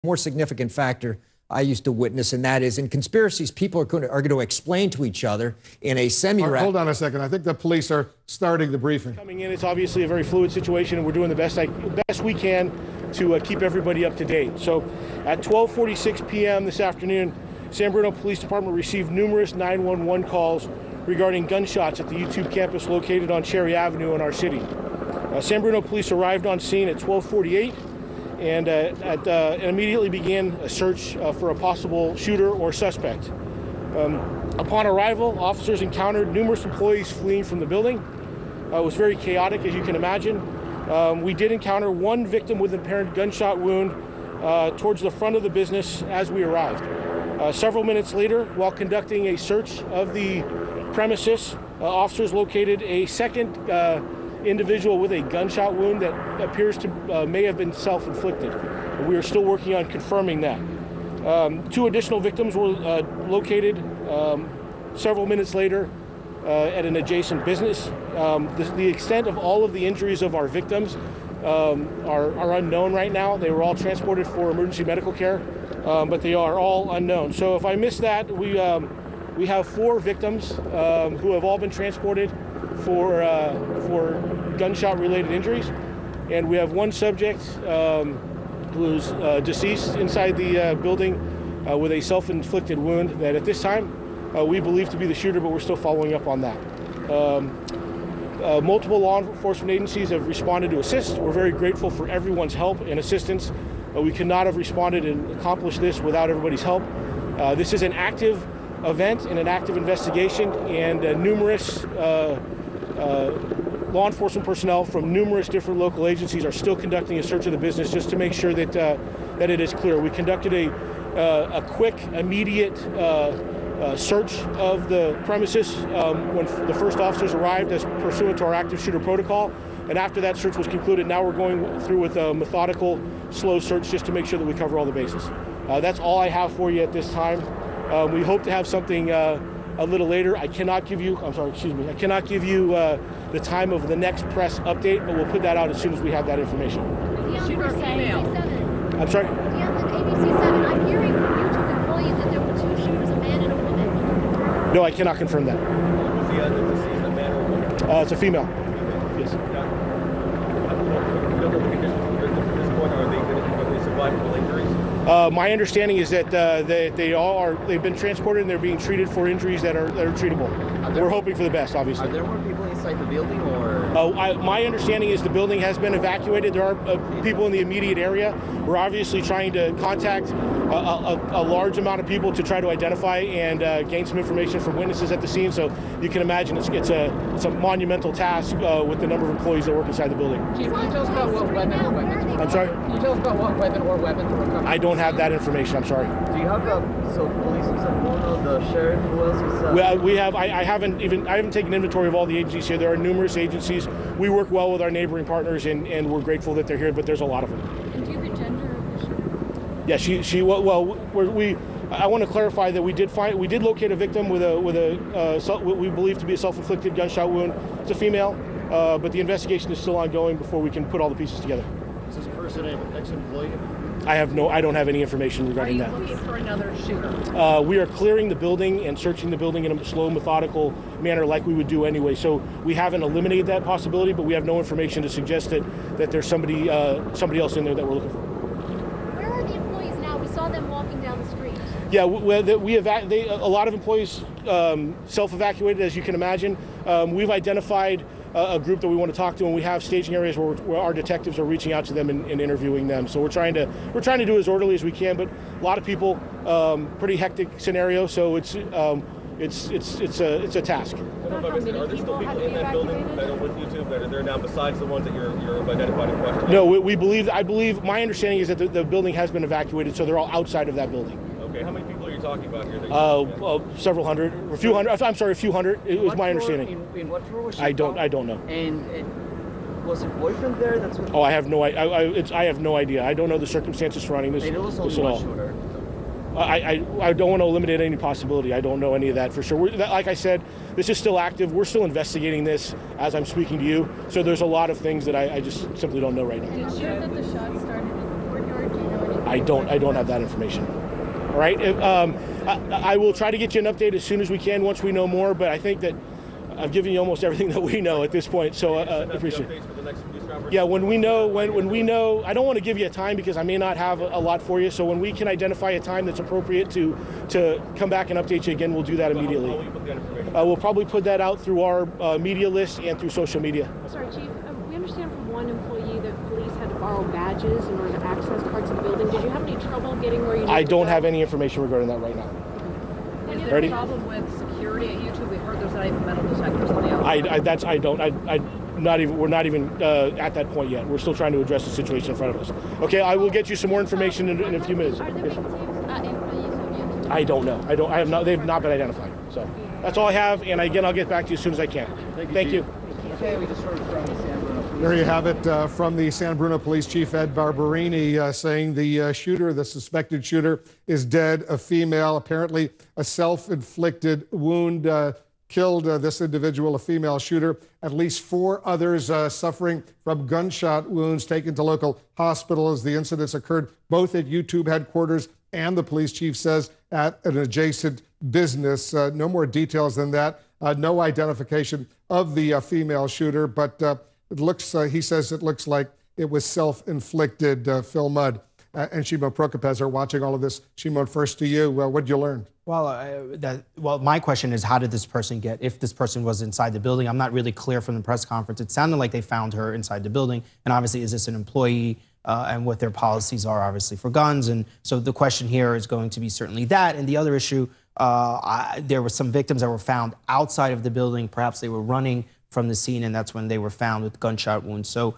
more significant factor I used to witness, and that is in conspiracies, people are going to explain to each other in a Hold on a second. I think the police are starting the briefing. Coming in, it's obviously a very fluid situation, and we're doing the best we can to keep everybody up to date. So at 12:46 p.m. this afternoon, San Bruno Police Department received numerous 911 calls regarding gunshots at the YouTube campus located on Cherry Avenue in our city. San Bruno Police arrived on scene at 12:48 and immediately began a search for a possible shooter or suspect. Upon arrival, officers encountered numerous employees fleeing from the building. It was very chaotic, as you can imagine. We did encounter one victim with an apparent gunshot wound towards the front of the business as we arrived. Several minutes later, while conducting a search of the premises, officers located a second individual with a gunshot wound that appears to may have been self-inflicted. We are still working on confirming that. Two additional victims were located several minutes later at an adjacent business. The extent of all of the injuries of our victims are unknown right now. They were all transported for emergency medical care, but they are all unknown. So if I missed that, we have 4 victims who have all been transported for gunshot-related injuries, and we have one subject who's deceased inside the building with a self-inflicted wound that at this time we believe to be the shooter, but we're still following up on that. Multiple law enforcement agencies have responded to assist. We're very grateful for everyone's help and assistance. We could not have responded and accomplished this without everybody's help. This is an active event and an active investigation, and numerous law enforcement personnel from numerous different local agencies are still conducting a search of the business just to make sure that that it is clear. We conducted a quick, immediate search of the premises when the first officers arrived as pursuant to our active shooter protocol. And after that search was concluded, now we're going through with a methodical, slow search just to make sure that we cover all the bases. That's all I have for you at this time. We hope to have something a little later. I cannot give you, I cannot give you the time of the next press update, but we'll put that out as soon as we have that information. I'm sorry? ABC7, I'm hearing from YouTube employees that there were 2 shooters, a man and a woman. No, I cannot confirm that. Was the deceased a man or a woman? It's a female. Yes. You don't know the conditions at this point. Are they survivable injuries? My understanding is that they've been transported and they're being treated for injuries that are treatable. We're hoping for the best, obviously. Are there more people inside the building, or? My understanding is the building has been evacuated. There are people in the immediate area. We're obviously trying to contact a large amount of people to try to identify and gain some information from witnesses at the scene. So you can imagine it's a monumental task with the number of employees that work inside the building. Chief, can you tell us about what weapon or weapons? I'm sorry? Can you tell us about what weapon or weapons were coming? I don't have that information. I'm sorry. Do you have police in San Bruno, the sheriff, who else is? Well, we have. I haven't taken inventory of all the agencies here. There are numerous agencies. We work well with our neighboring partners, and we're grateful that they're here. But there's a lot of them. And do you have a gender of the shooter? Yeah, I want to clarify that we did locate a victim with what we believe to be a self-inflicted gunshot wound. It's a female, but the investigation is still ongoing before we can put all the pieces together. Is this person an ex-employee? I don't have any information regarding that. Are you looking for another shooter? We are clearing the building and searching the building in a slow, methodical manner like we would do anyway. So we haven't eliminated that possibility, but we have no information to suggest that there's somebody else in there that we're looking for. Where are the employees now? We saw them walking down the street. Yeah, a lot of employees self-evacuated, as you can imagine. We've identified a group that we want to talk to, and we have staging areas where our detectives are reaching out to them and interviewing them. So we're trying to do it as orderly as we can, but a lot of people, pretty hectic scenario. So it's a task. Are there still people in that building that are with you too, that are there now besides the ones that you've identified in question? No, I believe my understanding is that the building has been evacuated, so they're all outside of that building. Okay, how many people are you talking about here? Several hundred, a few hundred. I'm sorry, a few hundred. It was my understanding. In what floor was she? I don't know. And was her boyfriend there? That's what. Oh, I have no idea. I don't know the circumstances surrounding this. And it was only at one all. shooter. I don't want to eliminate any possibility. I don't know any of that for sure. Like I said, this is still active. We're still investigating this as I'm speaking to you. So there's a lot of things that I just simply don't know right now. Are you sure that the shots started in the courtyard? Do you know anything? I don't have that information. All right. I will try to get you an update as soon as we can once we know more. But I think that I've given you almost everything that we know at this point. So appreciate it. Yeah, when we know, when we know, I don't want to give you a time because I may not have a lot for you. So when we can identify a time that's appropriate to come back and update you again, we'll do that immediately. We'll probably put that out through our media list and through social media. Sorry, Chief. We understand from one employee that police had to borrow badges in order to access parts of the building. Did you have any trouble getting where you needed I don't to go? have any information regarding that right now. Is there Ready? a problem with security at YouTube? We heard there's not even metal detectors on the outside. We're not even at that point yet. We're still trying to address the situation in front of us. Okay, I will get you some more information in a few minutes. Are the Yes. victims employees of YouTube? I don't know. I have not. They've not been identified. So that's all I have. And again, I'll get back to you as soon as I can. Thank you. Okay, we just heard from the San Bruno Police. There you have it from the San Bruno Police Chief Ed Barberini saying the shooter, the suspected shooter, is dead, a female, apparently a self-inflicted wound. Killed this individual, a female shooter. At least 4 others suffering from gunshot wounds taken to local hospitals. The incidents occurred both at YouTube headquarters and, the police chief says, at an adjacent business. No more details than that. No identification of the female shooter, but it looks, he says it looks like it was self-inflicted. Phil Mudd and Shimon Prokopez are watching all of this. Shimon, first to you. What did you learn? Well, my question is, how did this person if this person was inside the building? I'm not really clear from the press conference. It sounded like they found her inside the building. And obviously, is this an employee and what their policies are, obviously, for guns? And so the question here is going to be certainly that. And the other issue, there were some victims that were found outside of the building. Perhaps they were running from the scene, and that's when they were found with gunshot wounds. So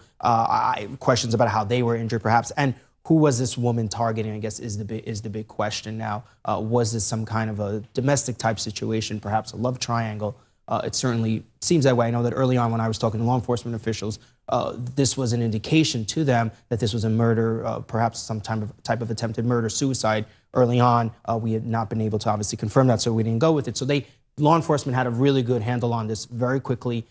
questions about how they were injured, perhaps. And who was this woman targeting, I guess, is the big question now. Was this some kind of a domestic type situation, perhaps a love triangle? It certainly seems that way. I know that early on when I was talking to law enforcement officials, this was an indication to them that this was a murder, perhaps some type of attempted murder, suicide. Early on, we had not been able to obviously confirm that, so we didn't go with it. So law enforcement had a really good handle on this very quickly.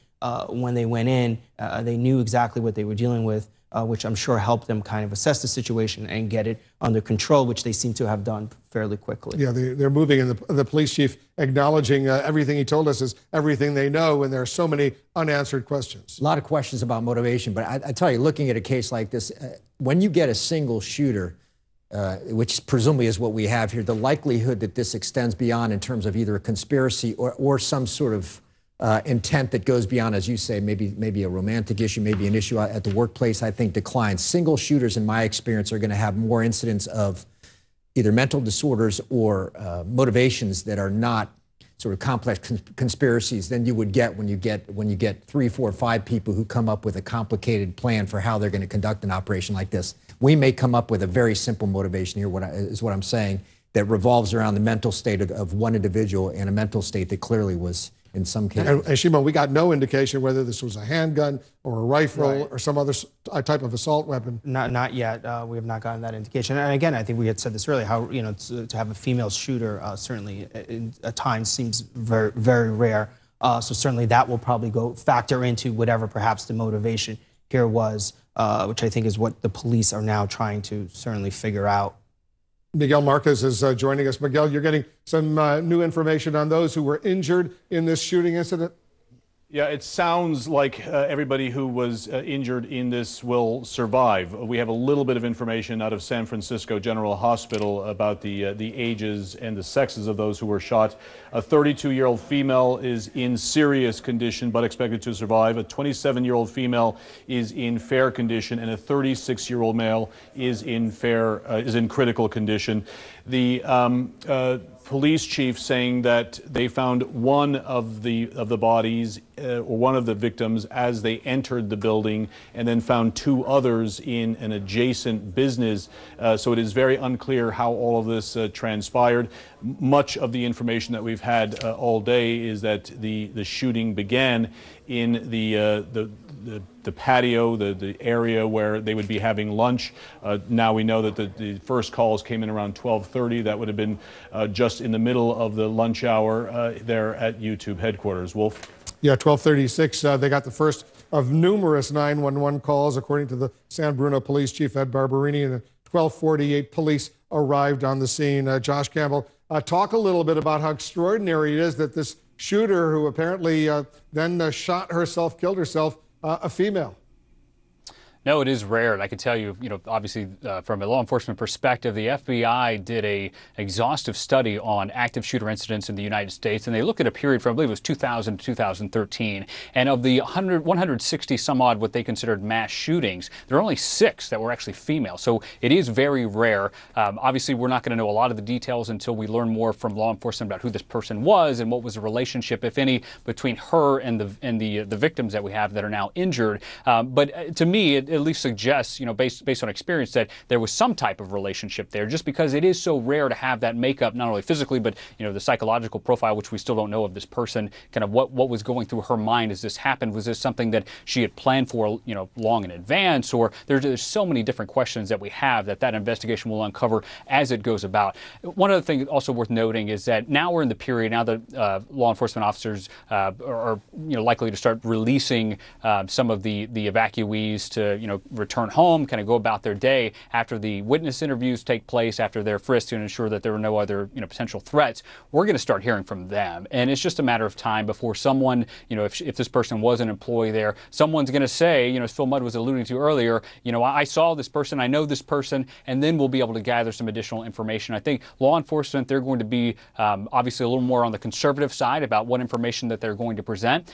When they went in, they knew exactly what they were dealing with, which I'm sure helped them kind of assess the situation and get it under control, which they seem to have done fairly quickly. Yeah, they're moving, and the police chief acknowledging everything he told us is everything they know, and there are so many unanswered questions. A lot of questions about motivation, but I tell you, looking at a case like this, when you get a single shooter, which presumably is what we have here, the likelihood that this extends beyond in terms of either a conspiracy or some sort of intent that goes beyond, as you say, maybe a romantic issue, maybe an issue at the workplace, I think declines. Single shooters, in my experience, are going to have more incidents of either mental disorders or motivations that are not sort of complex conspiracies than you would get when you get 3, 4, 5 people who come up with a complicated plan for how they're going to conduct an operation like this. We may come up with a very simple motivation here, is what I'm saying, that revolves around the mental state of one individual and a mental state that clearly was, in some cases. And Shimon, we got no indication whether this was a handgun or a rifle or some other type of assault weapon. Not yet. We have not gotten that indication. And again, I think we had said this earlier, how to have a female shooter certainly at times seems very, very rare. So certainly that will probably factor into whatever perhaps the motivation here was, which I think is what the police are now trying to certainly figure out. Miguel Marquez is joining us. Miguel, you're getting some new information on those who were injured in this shooting incident? Yeah, it sounds like everybody who was injured in this will survive. We have a little bit of information out of San Francisco General Hospital about the ages and the sexes of those who were shot. A 32-year-old female is in serious condition but expected to survive. A 27-year-old female is in fair condition, and a 36-year-old male is in critical condition. The police chief saying that they found one of the bodies or one of the victims as they entered the building, and then found 2 others in an adjacent business. So it is very unclear how all of this transpired. Much of the information that we've had all day is that the shooting began in the patio, the area where they would be having lunch. Now we know that the first calls came in around 12:30. That would have been just in the middle of the lunch hour there at YouTube headquarters. Wolf? Yeah, 12:36. They got the first of numerous 911 calls, according to the San Bruno Police Chief Ed Barberini. And at 12:48, police arrived on the scene. Josh Campbell, talk a little bit about how extraordinary it is that this shooter, who apparently then shot herself, killed herself, a female. No, it is rare. And I can tell you, obviously from a law enforcement perspective, the FBI did a exhaustive study on active shooter incidents in the United States. And they looked at a period from, I believe it was 2000 to 2013. And of the 160 some odd what they considered mass shootings, there are only 6 that were actually female. So it is very rare. Obviously, we're not going to know a lot of the details until we learn more from law enforcement about who this person was and what was the relationship, if any, between her and the victims that we have that are now injured. But to me, it at least suggests, based on experience, that there was some type of relationship there, just because it is so rare to have that makeup, not only physically, but, the psychological profile, which we still don't know of this person, kind of what was going through her mind as this happened. Was this something that she had planned for, long in advance? Or there's so many different questions that we have that investigation will uncover as it goes about. One other thing also worth noting is that now we're in the period, now that law enforcement officers are likely to start releasing some of the evacuees to, return home, kind of go about their day after the witness interviews take place, after their frisk, to ensure that there were no other potential threats. We're going to start hearing from them, and it's just a matter of time before someone, if this person was an employee there, someone's going to say, as Phil Mudd was alluding to earlier, I saw this person, I know this person, and then we'll be able to gather some additional information. I think law enforcement, they're going to be obviously a little more on the conservative side about what information that they're going to present.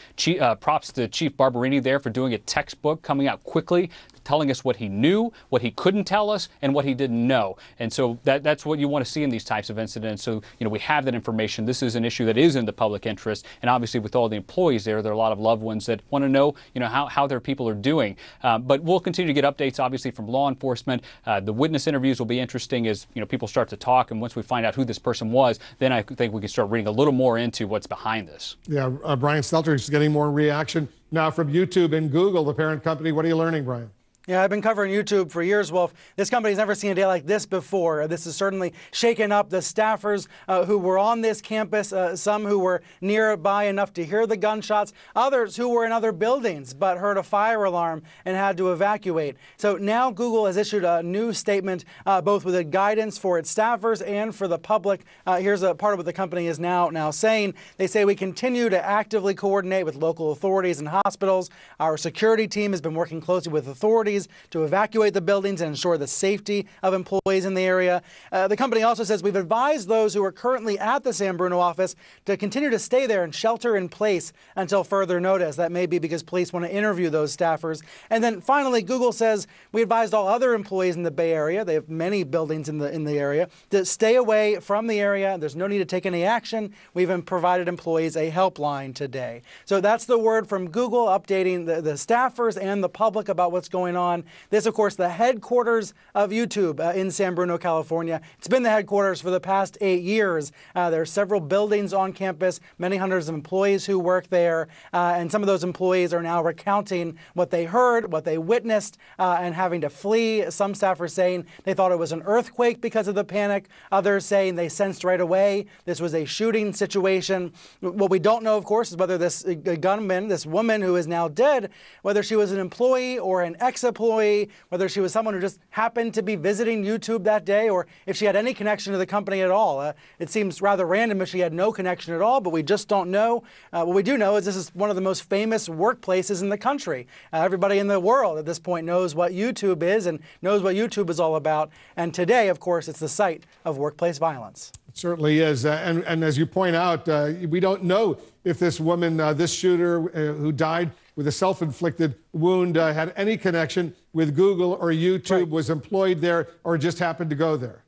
Props to Chief Barberini there for doing a textbook, coming out quickly, telling us what he knew, what he couldn't tell us, and what he didn't know. And so that's what you want to see in these types of incidents. So, we have that information. This is an issue that is in the public interest. And obviously with all the employees there are a lot of loved ones that want to know, how their people are doing. But we'll continue to get updates, obviously, from law enforcement. The witness interviews will be interesting as, people start to talk. And once we find out who this person was, then I think we can start reading a little more into what's behind this. Yeah, Brian Stelter is getting more reaction now from YouTube and Google, the parent company. What are you learning, Brian? Yeah, I've been covering YouTube for years, Wolf. This company's never seen a day like this before. This has certainly shaken up the staffers who were on this campus, some who were nearby enough to hear the gunshots, others who were in other buildings but heard a fire alarm and had to evacuate. So now Google has issued a new statement, both with a guidance for its staffers and for the public. Here's a part of what the company is now saying. They say, we continue to actively coordinate with local authorities and hospitals. Our security team has been working closely with authorities to evacuate the buildings and ensure the safety of employees in the area. The company also says, we've advised those who are currently at the San Bruno office to continue to stay there and shelter in place until further notice. That may be because police want to interview those staffers. And then finally, Google says, we advised all other employees in the Bay Area, they have many buildings in the area, to stay away from the area. There's no need to take any action. We've even provided employees a helpline today. So that's the word from Google, updating the staffers and the public about what's going on. This, of course, the headquarters of YouTube in San Bruno, California. It's been the headquarters for the past 8 years. There are several buildings on campus, many hundreds of employees who work there, and some of those employees are now recounting what they heard, what they witnessed, and having to flee. Some staff are saying they thought it was an earthquake because of the panic. Others saying they sensed right away this was a shooting situation. What we don't know, of course, is whether this gunman, this woman who is now dead, whether she was an employee or an ex-employee, whether she was someone who just happened to be visiting YouTube that day, or if she had any connection to the company at all. It seems rather random if she had no connection at all, but we just don't know. What we do know is this is one of the most famous workplaces in the country. Everybody in the world at this point knows what YouTube is and knows what YouTube is all about. And today, of course, it's the site of workplace violence. It certainly is. And as you point out, we don't know if this woman, this shooter who died with a self-inflicted wound, had any connection with Google or YouTube, right, was employed there, or just happened to go there.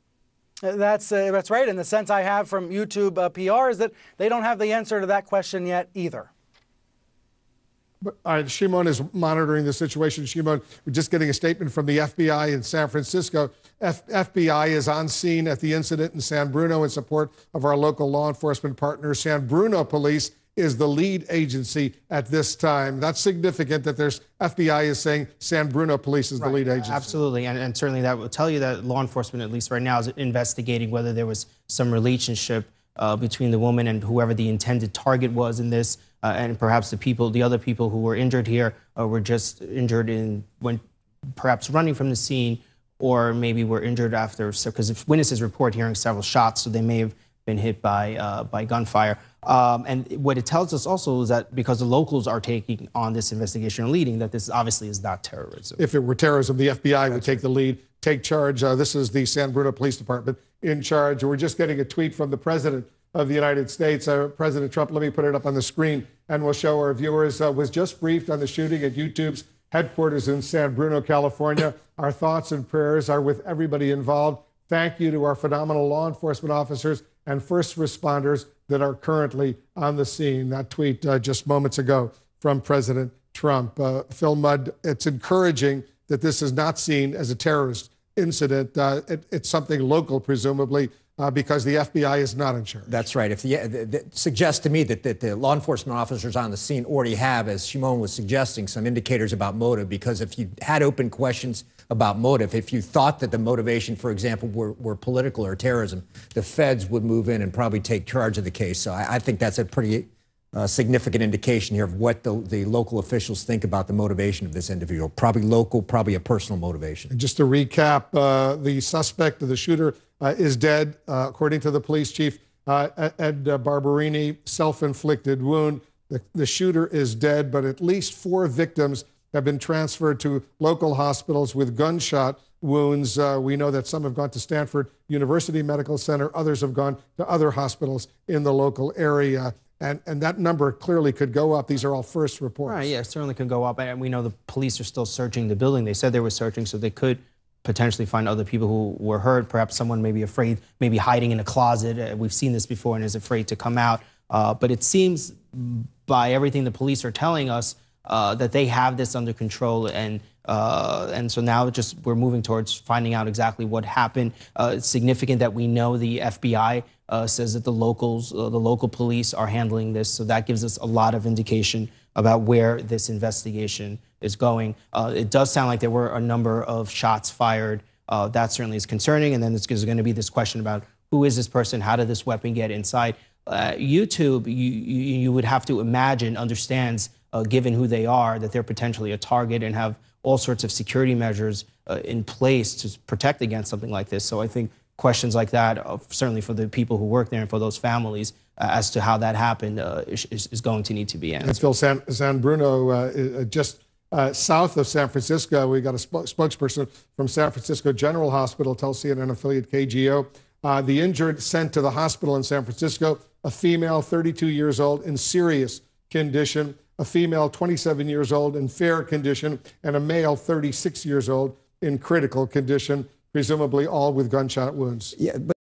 That's right. And the sense I have from YouTube PR is that they don't have the answer to that question yet either. But, Shimon is monitoring the situation. Shimon, we're just getting a statement from the FBI in San Francisco. FBI is on scene at the incident in San Bruno in support of our local law enforcement partner. San Bruno Police is the lead agency at this time. That's significant that there's FBI is saying San Bruno Police is the lead agency. Absolutely, and certainly that will tell you that law enforcement, at least right now, is investigating whether there was some relationship between the woman and whoever the intended target was in this, and perhaps the other people who were injured here were just injured when perhaps running from the scene, or maybe were injured after, because witnesses report hearing several shots, so they may have been hit by gunfire. And what it tells us also is that because the locals are taking on this investigation and leading, that this obviously is not terrorism. If it were terrorism, the FBI would take the lead, take charge. This is the San Bruno Police Department in charge. We're just getting a tweet from the President of the United States. President Trump, let me put it up on the screen and we'll show our viewers, was just briefed on the shooting at YouTube's headquarters in San Bruno, California. Our thoughts and prayers are with everybody involved. Thank you to our phenomenal law enforcement officers and first responders that are currently on the scene. That tweet just moments ago from President Trump. Phil Mudd, it's encouraging that this is not seen as a terrorist incident. It's something local, presumably, because the FBI is not in charge. That's right. If that suggests to me that the law enforcement officers on the scene already have, as Shimon was suggesting, some indicators about motive, because if you had open questions about motive, if you thought that the motivation, for example, were political or terrorism, the feds would move in and probably take charge of the case. So I think that's a pretty significant indication here of what the local officials think about the motivation of this individual. Probably local, probably a personal motivation. And just to recap, the suspect, the shooter, is dead, according to the police chief, Ed Barberini, self-inflicted wound. The shooter is dead, but at least 4 victims have been transferred to local hospitals with gunshot wounds. We know that some have gone to Stanford University Medical Center. Others have gone to other hospitals in the local area. And that number clearly could go up. These are all first reports. Right, yeah, it certainly could go up. And we know the police are still searching the building. They said they were searching, so they could potentially find other people who were hurt. Perhaps someone may be afraid, maybe hiding in a closet. We've seen this before and is afraid to come out. But it seems by everything the police are telling us that they have this under control. And so now we're moving towards finding out exactly what happened. It's significant that we know the FBI says that the local police are handling this. So that gives us a lot of indication about where this investigation is going. It does sound like there were a number of shots fired. That certainly is concerning. And then there's going to be this question about who is this person? How did this weapon get inside? YouTube, you would have to imagine, understands, given who they are, that they're potentially a target and have all sorts of security measures in place to protect against something like this. So I think questions like that, certainly for the people who work there and for those families, as to how that happened, is going to need to be answered. And Phil, San Bruno, just south of San Francisco, we got a spokesperson from San Francisco General Hospital, tells CNN affiliate KGO. The injured sent to the hospital in San Francisco, a female 32 years old in serious condition, a female 27 years old in fair condition, and a male 36 years old in critical condition, presumably all with gunshot wounds. Yeah, but